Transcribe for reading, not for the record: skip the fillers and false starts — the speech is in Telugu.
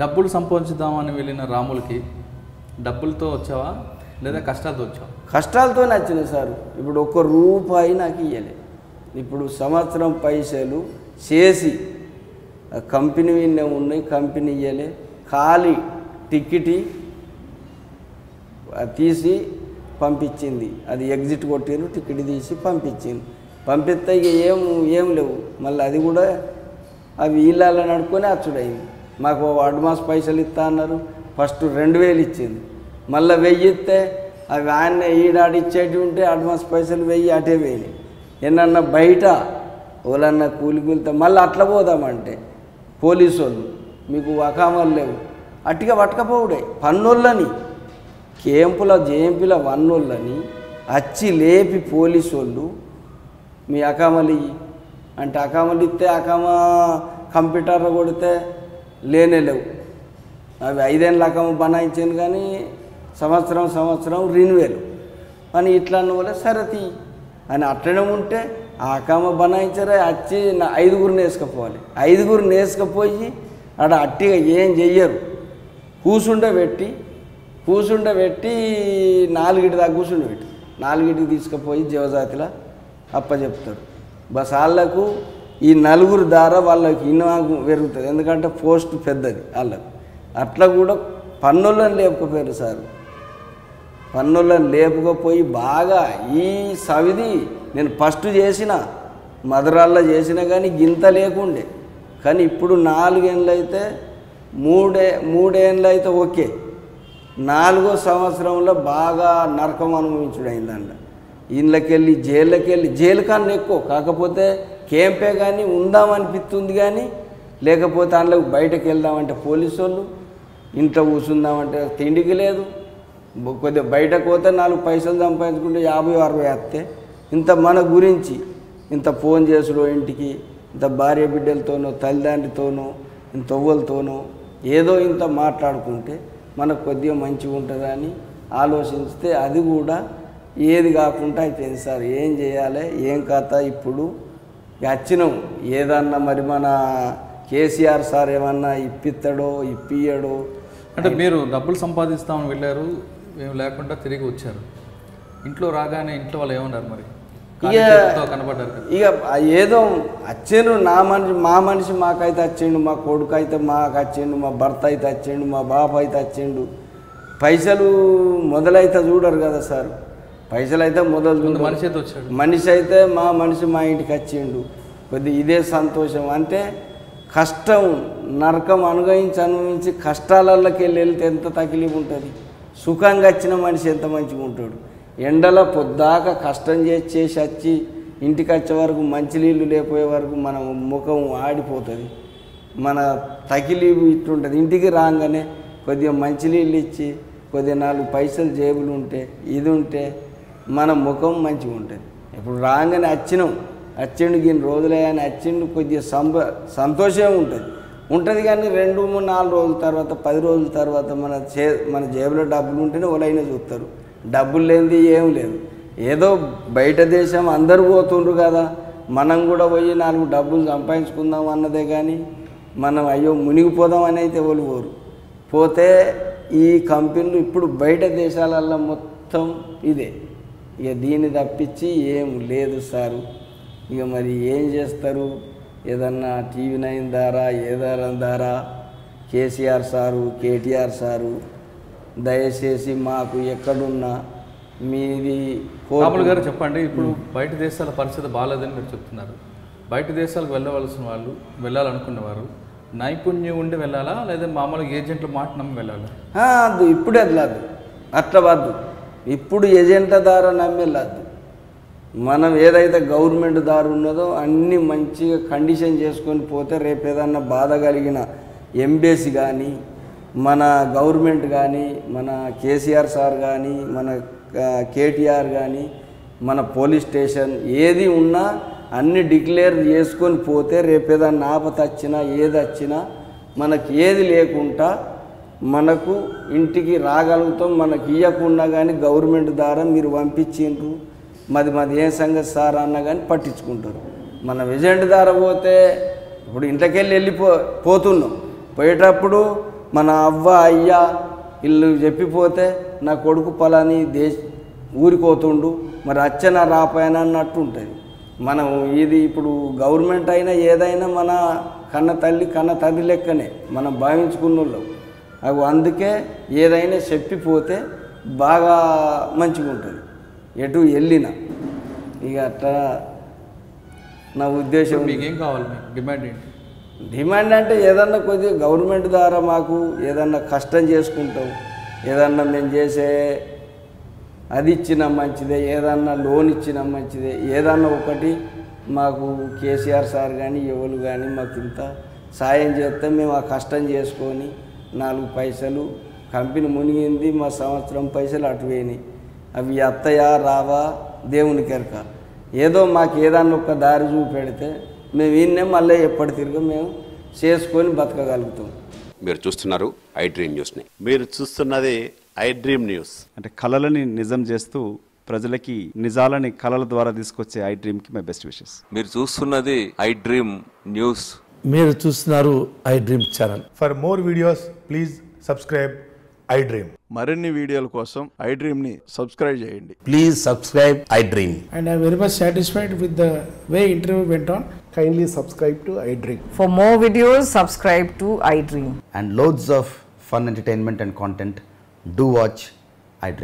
డబ్బులు సంపాదించుదామని వెళ్ళిన రాములకి డబ్బులతో వచ్చావా లేదా కష్టాలతో వచ్చావా? కష్టాలతోనే వచ్చినాయి సార్. ఇప్పుడు ఒక్క రూపాయి నాకు ఇవ్వలే. ఇప్పుడు సంవత్సరం పైసలు చేసి కంపెనీ విన్నే ఉన్నాయి, కంపెనీ ఇవ్వలే. ఖాళీ టికెట్ తీసి పంపించింది, అది ఎగ్జిట్ కొట్టిరు, టికెట్ తీసి పంపించింది. పంపిస్తే ఇక ఏం లేవు. మళ్ళీ అది కూడా అవి ఇళ్ళలో నడుపుకొని అచ్చుడైంది. మాకు అడ్వాన్స్ పైసలు ఇస్తా అన్నారు. ఫస్ట్ 2000 ఇచ్చింది, మళ్ళీ 1000 ఇస్తే అవి ఆయన ఈడాడిచ్చేటి ఉంటే అడ్వాన్స్ పైసలు 1000 అటే పోయినాయి. ఏమన్నా బయట వాళ్ళన్నా కూలితే మళ్ళీ అట్లా పోదామంటే పోలీసు వాళ్ళు మీకు అకామాలు లేవు అట్టిగా పట్టకపోవడే. పన్నోళ్ళని కేంపుల జేఎంపీల వన్నోళ్ళని వచ్చి లేపి పోలీసు వాళ్ళు మీ అకామలు ఇయ్యి అంటే అకామలు ఇస్తే అకామా కంప్యూటర్లో కొడితే లేనే లేవు. అవి 5 ఏళ్ళ అకామ బనాయించాను కానీ సంవత్సరం రిన్యూవల్ అని ఇట్లా అన్న వల్ల సరతి అని అట్లనే ఉంటే ఆ అకామ బనాయించరే వచ్చి 5గురిని వేసుకపోవాలి. 5గురిని వేసుకపోయి ఆడ అట్టిగా ఏం చెయ్యరు. కూసుండబెట్టి 4 దాకా కూర్చుండబెట్టి 4 తీసుకుపోయి జీవజాతిలో అప్పచెప్తారు. బస్ వాళ్ళకు ఈ 4 ద్వారా వాళ్ళకి ఇన్వాగు పెరుగుతుంది. ఎందుకంటే పోస్ట్ పెద్దది వాళ్ళకు. అట్లా కూడా పన్నులను లేపకపోయారు సార్. పన్నులను లేపకపోయి బాగా ఈ సవిది నేను ఫస్ట్ చేసిన మధురాల్లో చేసిన కానీ గింత లేకుండే. కానీ ఇప్పుడు 4 ఏళ్ళు అయితే 3 ఏళ్ళు అయితే ఓకే. 4వ సంవత్సరంలో బాగా నరకం అనుభవించుడైందంట. ఇళ్ళకెళ్ళి జైలు కన్నా ఎక్కువ. కాకపోతే కేంపే కానీ ఉందామనిపిస్తుంది కానీ లేకపోతే అందులో బయటకు వెళ్దామంటే పోలీసు వాళ్ళు, ఇంట్లో కూర్చుందామంటే తిండికి లేదు. కొద్దిగా బయటకు పోతే 4 పైసలు సంపాదించుకుంటే 50-60 వస్తే ఇంత మన గురించి ఇంత ఫోన్ చేసుడో ఇంటికి ఇంత భార్య బిడ్డలతోనో తల్లిదండ్రితోనో ఇంత ఒవ్వలతోనో ఏదో ఇంత మాట్లాడుకుంటే మనకు కొద్దిగా మంచిగా ఉంటుందని ఆలోచిస్తే అది కూడా ఏది కాకుండా అయిపోయింది సార్. ఏం చేయాలి ఏం కథ ఇప్పుడు వచ్చినాం. ఏదన్నా మరి మన కేసీఆర్ సార్ ఏమన్నా ఇప్పిస్తాడో ఇప్పియడో అంటే మీరు డబ్బులు సంపాదిస్తామని వెళ్ళారు, ఏం లేకుండా తిరిగి వచ్చారు. ఇంట్లో రాగానే ఇంట్లో వాళ్ళు ఏమన్నారు మరి? కనబడ్డారు ఇక ఏదో వచ్చిండు. మా మనిషి మాకైతే వచ్చిండు, మా కొడుకు అయితే మాకు వచ్చిండు, మా భర్త అయితే వచ్చిండు, మా బాబు అయితే వచ్చిండు. పైసలు మొదలైతే చూడరు కదా సార్. పైసలు అయితే మొదలు మనిషి అయితే వచ్చాడు. మనిషి అయితే మా ఇంటికి వచ్చిండు. కొద్ది ఇదే సంతోషం. అంటే కష్టం నరకం అనుభవించి కష్టాలకి వెళ్తే ఎంత తకిలీఫ్ ఉంటుంది. సుఖంగా వచ్చిన మనిషి ఎంత మంచిగా ఉంటాడు. ఎండలో పొద్దాక కష్టం చేసి వచ్చి ఇంటికి వచ్చే వరకు మంచినీళ్ళు లేకపోయే వరకు మన ముఖం ఆడిపోతుంది. మన తకిలీఫ్ ఇట్లుంటుంది. ఇంటికి రాగానే కొద్దిగా మంచినీళ్ళు ఇచ్చి కొద్దిగా 4 పైసలు జేబులు ఉంటే ఇది ఉంటే మన ముఖం మంచిగా ఉంటుంది. ఇప్పుడు రాగానే వచ్చిండు ఇన్ని రోజులే అని వచ్చిండు కొద్దిగా సంతోషం ఉంటుంది కానీ 2-3-4 రోజుల తర్వాత 10 రోజుల తర్వాత మన జేబులో డబ్బులు ఉంటేనే వాళ్ళైనా చూస్తారు. డబ్బులు లేనిది ఏం లేదు. ఏదో బయట దేశం అందరూ పోతుండ్రు కదా, మనం కూడా పోయి 4 డబ్బులు సంపాదించుకుందాం అన్నదే కానీ మనం అయ్యో మునిగిపోదాం అని అయితే వాళ్ళు పోతే ఈ కంపెనీలు ఇప్పుడు బయట దేశాలల్లో మొత్తం ఇదే. ఇక దీన్ని తప్పించి ఏం లేదు సారు. ఇక మరి ఏం చేస్తారు? ఏదన్నా TV9 ద్వారా ద్వారా కేసీఆర్ సారు కేటీఆర్ సారు దయచేసి మాకు ఎక్కడున్నా మీది రాములు గారు చెప్పండి. ఇప్పుడు బయట దేశాల పరిస్థితి బాగాలేదని మీరు చెప్తున్నారు. బయట దేశాలకు వెళ్ళాలనుకునేవారు నైపుణ్యం ఉండి వెళ్ళాలా లేదా మామూలుగా ఏజెంట్ల మాట నమ్మి వెళ్ళాలా? అది ఇప్పుడే వెళ్ళదు, అట్లా వద్దు. ఇప్పుడు ఏజెంట్ల ద్వారా నమ్మి వెళ్ళద్దు. మనం ఏదైతే గవర్నమెంట్ దారి ఉన్నదో అన్నీ మంచిగా కండిషన్ చేసుకొని పోతే రేపు ఏదన్నా బాధ కలిగిన ఎంబీసీ కానీ మన గవర్నమెంట్ కానీ మన కేసీఆర్ సార్ కానీ మన కేటీఆర్ కానీ మన పోలీస్ స్టేషన్ ఏది ఉన్నా అన్నీ డిక్లేర్ చేసుకొని పోతే రేపు ఏదన్నా ఆపత వచ్చినా ఏది వచ్చినా మనకి ఏది లేకుండా మనకు ఇంటికి రాగలుగుతాం. మనకి ఇవ్వకుండా కానీ గవర్నమెంట్ ద్వారా మీరు పంపించిండ్రు మాది ఏం సంగతి సార్ అన్న కానీ పట్టించుకుంటారు. మన ఏజెంట్ ద్వారా పోతే ఇప్పుడు ఇంట్లోకెళ్ళి పోతున్నాం, పోయేటప్పుడు మన అవ్వ అయ్య ఇల్లు చెప్పిపోతే నా కొడుకు పలాని ఊరికోతుండు, మరి అచ్చన రాపాయన అన్నట్టు ఉంటుంది. మనం ఇది ఇప్పుడు గవర్నమెంట్ అయినా ఏదైనా మన కన్న తల్లి కన్న తండ్రి లెక్కనే మనం భావించుకున్నోళ్ళం. అవి అందుకే ఏదైనా చెప్పిపోతే బాగా మంచిగా ఉంటుంది ఎటు వెళ్ళినా. ఇక అట్లా నా ఉద్దేశం. మీకేం కావాలి, మీకు డిమాండ్ ఏంటి? డిమాండ్ అంటే ఏదన్నా కొద్దిగా గవర్నమెంట్ ద్వారా మాకు ఏదన్నా కష్టం చేసుకుంటాం, ఏదన్నా మేము చేసే అది ఇచ్చినా మంచిదే, ఏదన్నా లోన్ ఇచ్చినా మంచిదే, ఏదన్నా ఒకటి మాకు కేసీఆర్ సార్ కానీ ఎవరు కానీ మాకు ఇంత సాయం చేస్తే మేము ఆ కష్టం చేసుకొని 4 పైసలు కంపెనీ మునిగింది, మా సంవత్సరం పైసలు అటు పోయినాయి. అవి అత్తయా రావా దేవునికి ఎరక. ఏదో మాకు ఏదన్నా ఒక దారి చూపెడితే మేము ఈయన్నే మళ్ళీ ఎప్పటి తిరిగి మేము చేసుకొని బతకగలుగుతాం. మీరు చూస్తున్నారు ఐ డ్రీమ్ న్యూస్ని. మీరు చూస్తున్నది ఐ డ్రీమ్ న్యూస్. అంటే కళలని నిజం చేస్తూ ప్రజలకి నిజాలని కళల ద్వారా తీసుకొచ్చే ఐ డ్రీమ్కి మై బెస్ట్ విషెస్. మీరు చూస్తున్నది ఐ డ్రీమ్ న్యూస్. మీరు చూస్తున్నారు I dream channel. For more videos, please subscribe I Dream. మరిన్ని వీడియోల కోసం ఐ డ్రీమ్ని సబ్స్క్రైబ్ చేయండి. Please subscribe I Dream. And I'm very much satisfied with the way interview went on. Kindly subscribe to I Dream. For more videos, subscribe to iDream. And loads of fun entertainment and content. Do watch